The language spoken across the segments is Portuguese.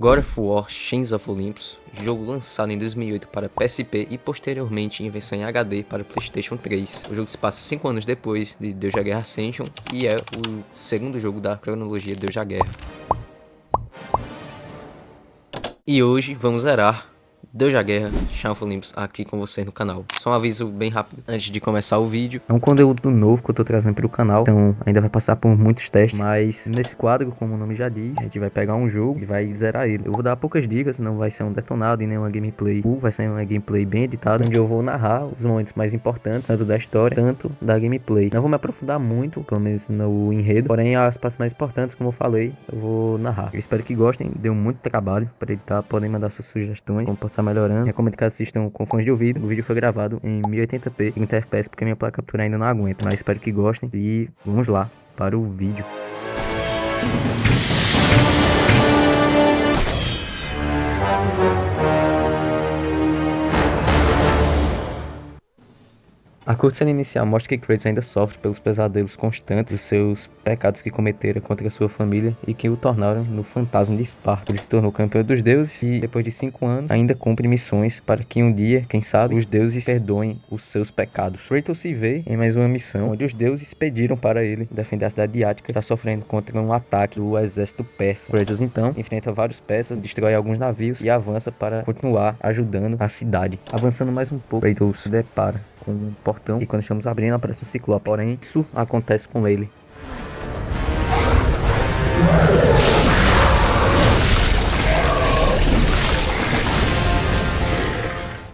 God of War Chains of Olympus, jogo lançado em 2008 para PSP e posteriormente em versão em HD para PlayStation 3. O jogo se passa 5 anos depois de Deus da Guerra Ascension e é o segundo jogo da cronologia Deus da Guerra. E hoje vamos zerar Deus da Guerra, Chains of Olympus aqui com vocês no canal. Só um aviso bem rápido antes de começar o vídeo. É um conteúdo novo que eu tô trazendo pro canal, então ainda vai passar por muitos testes, mas nesse quadro, como o nome já diz, a gente vai pegar um jogo e vai zerar ele. Eu vou dar poucas dicas, não vai ser um detonado e nem uma gameplay full, vai ser uma gameplay bem editada, onde eu vou narrar os momentos mais importantes, tanto da história, tanto da gameplay. Não vou me aprofundar muito, pelo menos no enredo, porém as partes mais importantes, como eu falei, eu vou narrar. Eu espero que gostem, deu muito trabalho para editar, podem mandar suas sugestões, como passar melhorando. Recomendo que assistam com fones de ouvido. O vídeo foi gravado em 1080p e 30 fps porque minha placa captura ainda não aguenta, mas espero que gostem e vamos lá para o vídeo. A cutscene inicial mostra que Kratos ainda sofre pelos pesadelos constantes dos seus pecados que cometera contra sua família e que o tornaram no fantasma de Esparta. Ele se tornou campeão dos deuses e, depois de 5 anos, ainda cumpre missões para que um dia, quem sabe, os deuses perdoem os seus pecados. Kratos se vê em mais uma missão, onde os deuses pediram para ele defender a cidade de Ática, que está sofrendo contra um ataque do exército persa. Kratos, então, enfrenta vários persas, destrói alguns navios e avança para continuar ajudando a cidade. Avançando mais um pouco, Kratos se depara com um portão e quando estamos abrindo aparece um ciclope, porém isso acontece com ele.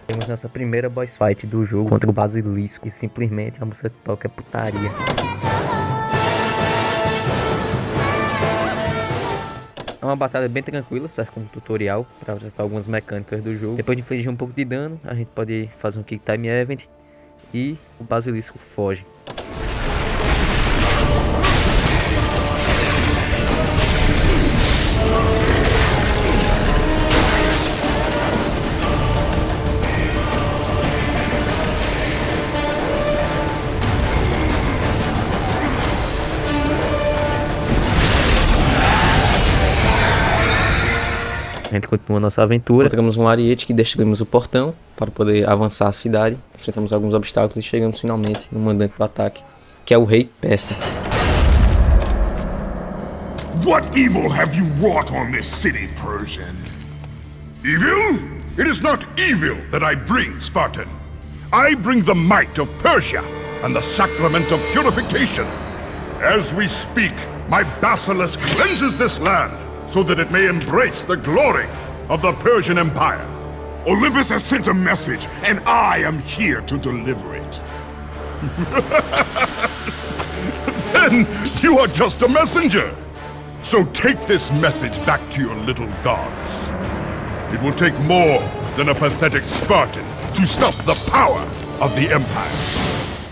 Temos nossa primeira boss fight do jogo contra o Basilisco e simplesmente a música que toca é putaria. É uma batalha bem tranquila, serve como tutorial para testar algumas mecânicas do jogo. Depois de infligir um pouco de dano, a gente pode fazer um Kick Time Event e o Basilisco foge. A gente continua nossa aventura. Encontramos um ariete que destruímos o portão para poder avançar a cidade. Enfrentamos alguns obstáculos e chegamos finalmente no mandante do ataque, que é o rei persa. What evil have you wrought on this city, Persian? Evil? It is not evil that I bring, Spartan. I bring the might of Persia and the sacrament of purification. As we speak, my basilisk cleanses this land so that it may embrace the glory of the Persian Empire. Olympus has sent a message, and I am here to deliver it. Then you are just a messenger. So take this message back to your little gods. It will take more than a pathetic Spartan to stop the power of the Empire.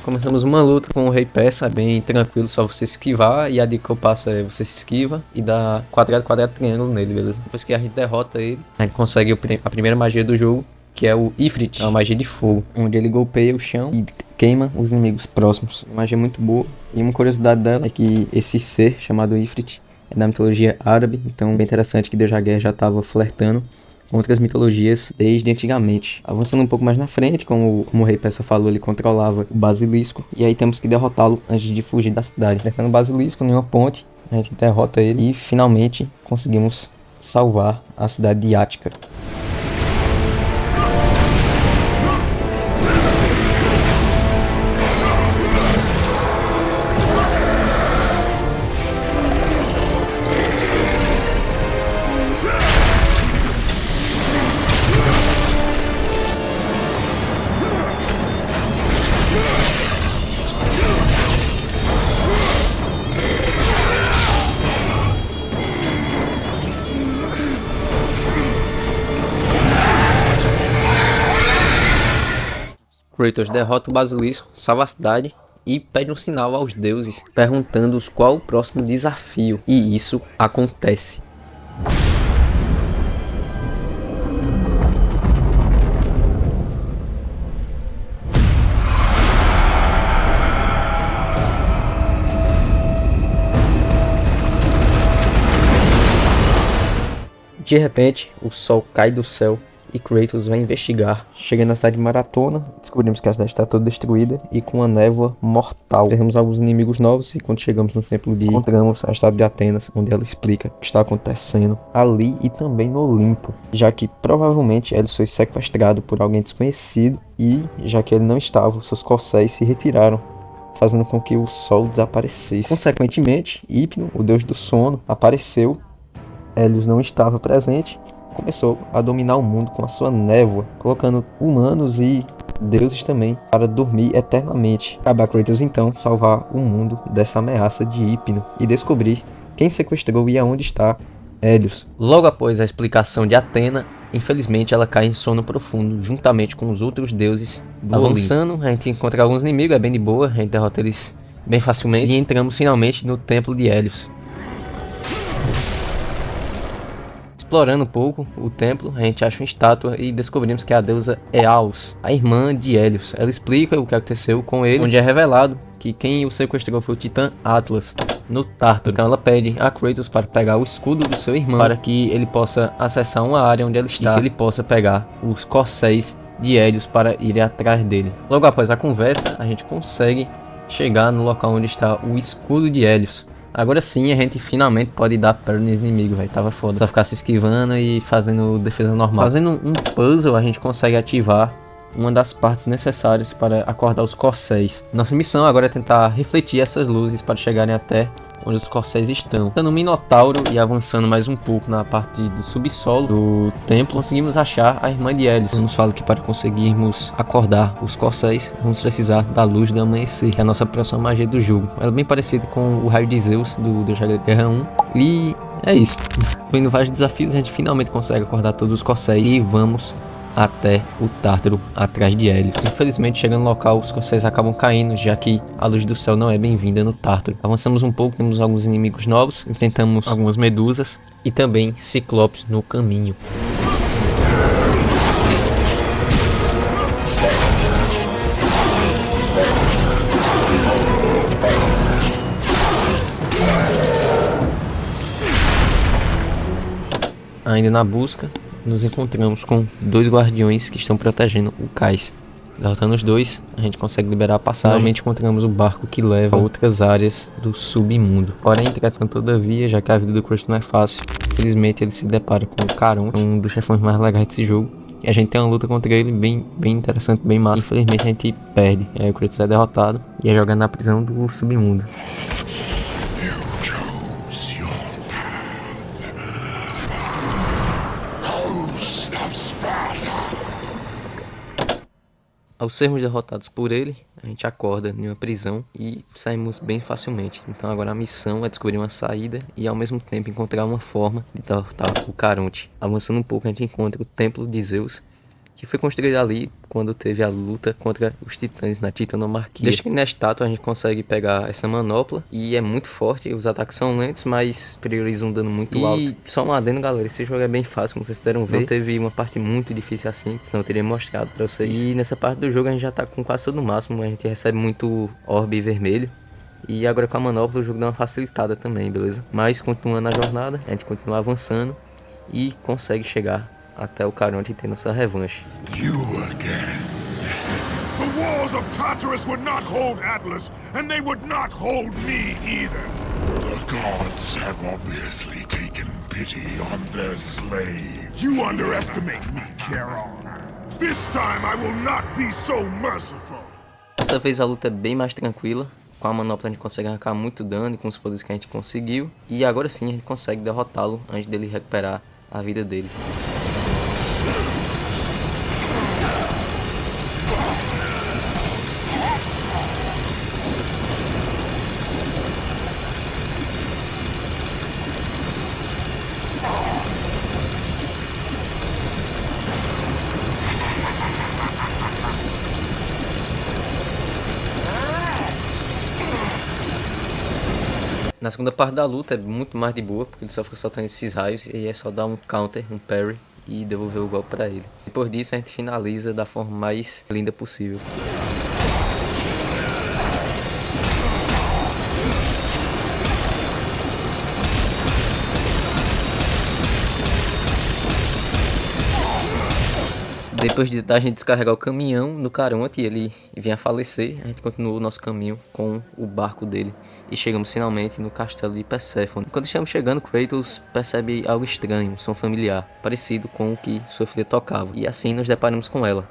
Começamos uma luta com o rei persa, bem tranquilo, só você esquivar, e a dica que eu passo é você se esquiva e dá quadrado, quadrado, triângulo nele, beleza? Depois que a gente derrota ele, a gente consegue a primeira magia do jogo, que é o Ifrit, é uma magia de fogo, onde ele golpeia o chão e queima os inimigos próximos. Uma magia muito boa, e uma curiosidade dela é que esse ser chamado Ifrit é da mitologia árabe, então bem interessante que Deus da Guerra já estava flertando com outras mitologias desde antigamente. Avançando um pouco mais na frente, como o rei persa falou, ele controlava o Basilisco, e aí temos que derrotá-lo antes de fugir da cidade. Enfrentando o Basilisco em uma ponte, a gente derrota ele e finalmente conseguimos salvar a cidade de Ática. Kratos derrota o Basilisco, salva a cidade e pede um sinal aos deuses, perguntando-os qual o próximo desafio. E isso acontece. De repente, o sol cai do céu e Kratos vai investigar. Chegando na cidade de Maratona, descobrimos que a cidade está toda destruída e com uma névoa mortal. Temos alguns inimigos novos e quando chegamos no templo de encontramos a estátua de Atenas, onde ela explica o que está acontecendo ali e também no Olimpo, já que provavelmente Hélios foi sequestrado por alguém desconhecido e, já que ele não estava, seus corcéis se retiraram, fazendo com que o sol desaparecesse. Consequentemente, Hypno, o deus do sono, apareceu. Hélios não estava presente, começou a dominar o mundo com a sua névoa, colocando humanos e deuses também para dormir eternamente. Cabe a Kratos então salvar o mundo dessa ameaça de Hypno e descobrir quem sequestrou e aonde está Hélios. Logo após a explicação de Atena, infelizmente ela cai em sono profundo, juntamente com os outros deuses do Avançando, a gente encontra alguns inimigos, é bem de boa, a gente derrota eles bem facilmente e entramos finalmente no templo de Hélios. Explorando um pouco o templo, a gente acha uma estátua e descobrimos que a deusa Eaus, a irmã de Hélios. Ela explica o que aconteceu com ele, onde é revelado que quem o sequestrou foi o titã Atlas, no Tártaro. Então ela pede a Kratos para pegar o escudo do seu irmão, para que ele possa acessar uma área onde ela está, e que ele possa pegar os corcéis de Hélios para ir atrás dele. Logo após a conversa, a gente consegue chegar no local onde está o escudo de Hélios. Agora sim a gente finalmente pode dar perna nesse inimigo, velho. Tava foda. Só ficar se esquivando e fazendo defesa normal. Fazendo um puzzle, a gente consegue ativar uma das partes necessárias para acordar os corcéis. Nossa missão agora é tentar refletir essas luzes para chegarem até onde os corcéis estão. No Minotauro e avançando mais um pouco na parte do subsolo do templo, conseguimos achar a irmã de Hélios. Nos fala que para conseguirmos acordar os corcéis, vamos precisar da luz do amanhecer, que é a nossa próxima magia do jogo. Ela é bem parecida com o raio de Zeus do Deus da Guerra 1. E é isso. Indo vários desafios, a gente finalmente consegue acordar todos os corcéis e vamos até o Tártaro atrás de Hélios. Infelizmente, chegando no local, os corcéis acabam caindo, já que a luz do céu não é bem-vinda no Tártaro. Avançamos um pouco, temos alguns inimigos novos, enfrentamos algumas medusas e também ciclopes no caminho. Ainda na busca, nos encontramos com dois guardiões que estão protegendo o cais. Derrotando os dois, a gente consegue liberar a passagem. Finalmente encontramos o barco que leva a outras áreas do submundo. Porém, entretanto, todavia, já que a vida do Kratos não é fácil, infelizmente ele se depara com o Caronte, um dos chefões mais legais desse jogo. E a gente tem uma luta contra ele bem interessante, bem massa. Infelizmente a gente perde, o Kratos é derrotado e é jogado na prisão do submundo. Ao sermos derrotados por ele, a gente acorda em uma prisão e saímos bem facilmente. Então agora a missão é descobrir uma saída e ao mesmo tempo encontrar uma forma de derrotar o Caronte. Avançando um pouco, a gente encontra o Templo de Zeus, que foi construído ali quando teve a luta contra os titãs na Titanomaquia. Desde que na estátua a gente consegue pegar essa manopla e é muito forte, os ataques são lentos, mas priorizam um dano muito alto. E só um adendo, galera, esse jogo é bem fácil, como vocês puderam ver. Não teve uma parte muito difícil assim, senão eu teria mostrado pra vocês. E nessa parte do jogo a gente já tá com quase todo o máximo, a gente recebe muito orbe vermelho. E agora com a manopla o jogo dá uma facilitada também, beleza? Mas continuando a jornada, a gente continua avançando e consegue chegar até o Caronte e ter nossa revanche. You again. The walls of Tartarus would not hold Atlas, and they would not hold me either. The gods have obviously taken pity on their slave. You underestimate me, Charon. This time I will not be so merciful. Dessa vez a luta é bem mais tranquila. Com a manopla a gente consegue arrancar muito dano e com os poderes que a gente conseguiu. E agora sim a gente consegue derrotá-lo antes dele recuperar a vida dele. Na segunda parte da luta é muito mais de boa, porque ele só fica soltando esses raios e é só dar um counter, um parry e devolver o golpe pra ele. Depois disso a gente finaliza da forma mais linda possível. Depois da gente descarregar o caminhão no Caronte e ele vinha a falecer, a gente continuou o nosso caminho com o barco dele e chegamos finalmente no castelo de Perséfone. Quando estamos chegando, Kratos percebe algo estranho, um som familiar, parecido com o que sua filha tocava, e assim nos deparamos com ela.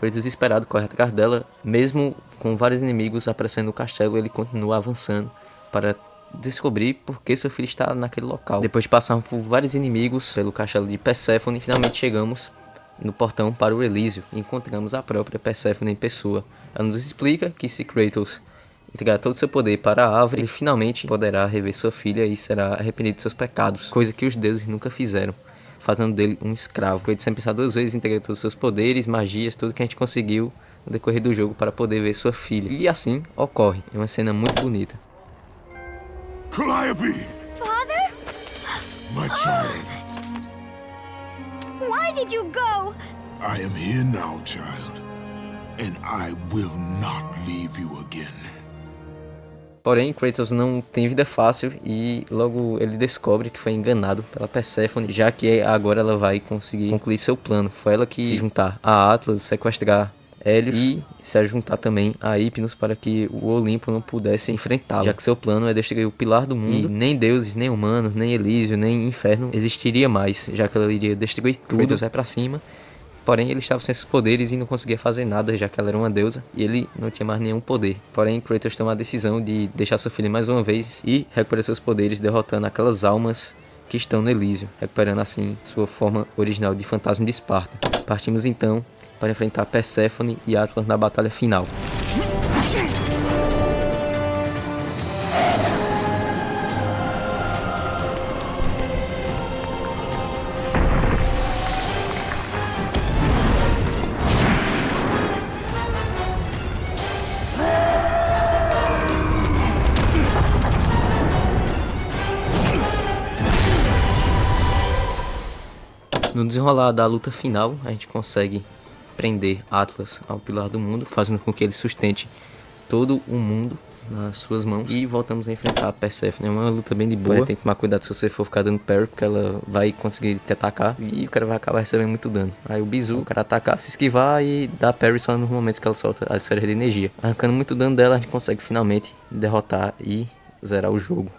Kratos, desesperado, corre atrás dela, mesmo com vários inimigos aparecendo no castelo, ele continua avançando para descobrir por que sua filha está naquele local. Depois de passarmos por vários inimigos pelo castelo de Perséfone, finalmente chegamos no portão para o Elísio e encontramos a própria Perséfone em pessoa. Ela nos explica que se Kratos entregar todo o seu poder para a árvore, ele finalmente poderá rever sua filha e será arrependido de seus pecados, coisa que os deuses nunca fizeram, fazendo dele um escravo. Kratos, sem pensar duas vezes, entrega todos os seus poderes, magias, tudo que a gente conseguiu no decorrer do jogo para poder ver sua filha. E assim ocorre. É uma cena muito bonita. Calliope! Father? My child, Why did you go? I am here now, child, and I will not leave you again. Porém, Kratos não tem vida fácil e logo ele descobre que foi enganado pela Perséfone, já que agora ela vai conseguir concluir seu plano. Foi ela que se juntar a Atlas, sequestrar Hélios e se juntar também a Hypnos para que o Olimpo não pudesse enfrentá-lo, já que seu plano é destruir o pilar do mundo. E nem deuses, nem humanos, nem Elísio, nem inferno existiria mais, já que ela iria destruir tudo. Kratos vai pra cima, porém ele estava sem seus poderes e não conseguia fazer nada, já que ela era uma deusa e ele não tinha mais nenhum poder. Porém, Kratos toma a decisão de deixar sua filha mais uma vez e recuperar seus poderes, derrotando aquelas almas que estão no Elísio, recuperando assim sua forma original de fantasma de Esparta. Partimos então para enfrentar Perséfone e Atlas na batalha final. No desenrolar da luta final, a gente consegue prender Atlas ao pilar do mundo, fazendo com que ele sustente todo o mundo nas suas mãos. E voltamos a enfrentar a Perséfone. É uma luta bem de boa. Tem que tomar cuidado se você for ficar dando parry, porque ela vai conseguir te atacar e o cara vai acabar recebendo muito dano. Aí o bizu, o cara atacar, se esquivar e dar parry só nos momentos que ela solta as esferas de energia. Arrancando muito dano dela, a gente consegue finalmente derrotar e zerar o jogo.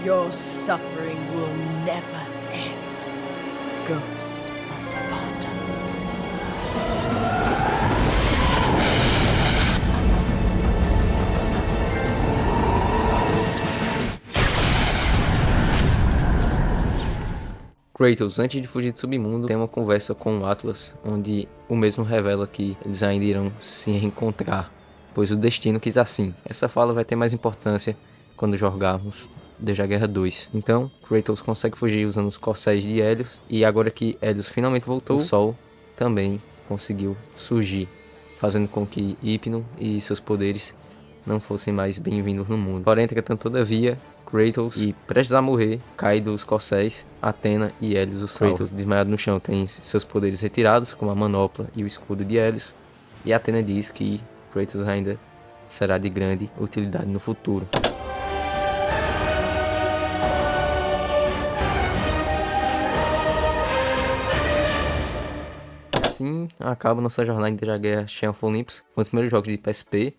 Your suffering will never end, Ghost of Sparta. Kratos, antes de fugir do submundo, tem uma conversa com o Atlas, onde o mesmo revela que eles ainda irão se reencontrar, pois o destino quis assim. Essa fala vai ter mais importância quando jogarmos Deus da Guerra 2. Então, Kratos consegue fugir usando os corcéis de Hélios, e agora que Hélios finalmente voltou, o Sol também conseguiu surgir, fazendo com que Hypno e seus poderes não fossem mais bem-vindos no mundo. Porém, entretanto, todavia, Kratos, e prestes a morrer, cai dos corcéis, Athena e Hélios o salvam. Kratos, desmaiado no chão, tem seus poderes retirados, como a manopla e o escudo de Hélios, e Athena diz que Kratos ainda será de grande utilidade no futuro. Assim acaba nossa jornada em Deus da Guerra Shadow of Olympus. Foi um dos primeiros jogos de PSP.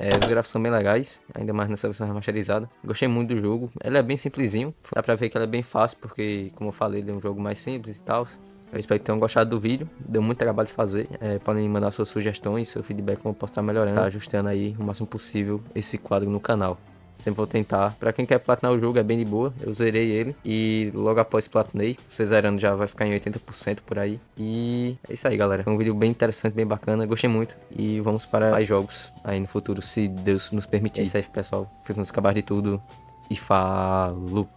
Os gráficos são bem legais, ainda mais nessa versão remasterizada. Gostei muito do jogo. Ele é bem simplesinho. Dá pra ver que ele é bem fácil, porque, como eu falei, ele é um jogo mais simples e tal. Eu espero que tenham gostado do vídeo. Deu muito trabalho de fazer. Podem mandar suas sugestões, seu feedback, como eu posso estar melhorando. Tá ajustando aí o máximo possível esse quadro no canal. Sempre vou tentar. Pra quem quer platinar o jogo, é bem de boa. Eu zerei ele e logo após platinei. Você zerando já vai ficar em 80% por aí. E é isso aí, galera. Foi um vídeo bem interessante, bem bacana. Gostei muito. E vamos para mais jogos aí no futuro, se Deus nos permitir. É isso aí, pessoal. Fico nos acabar de tudo. E falou!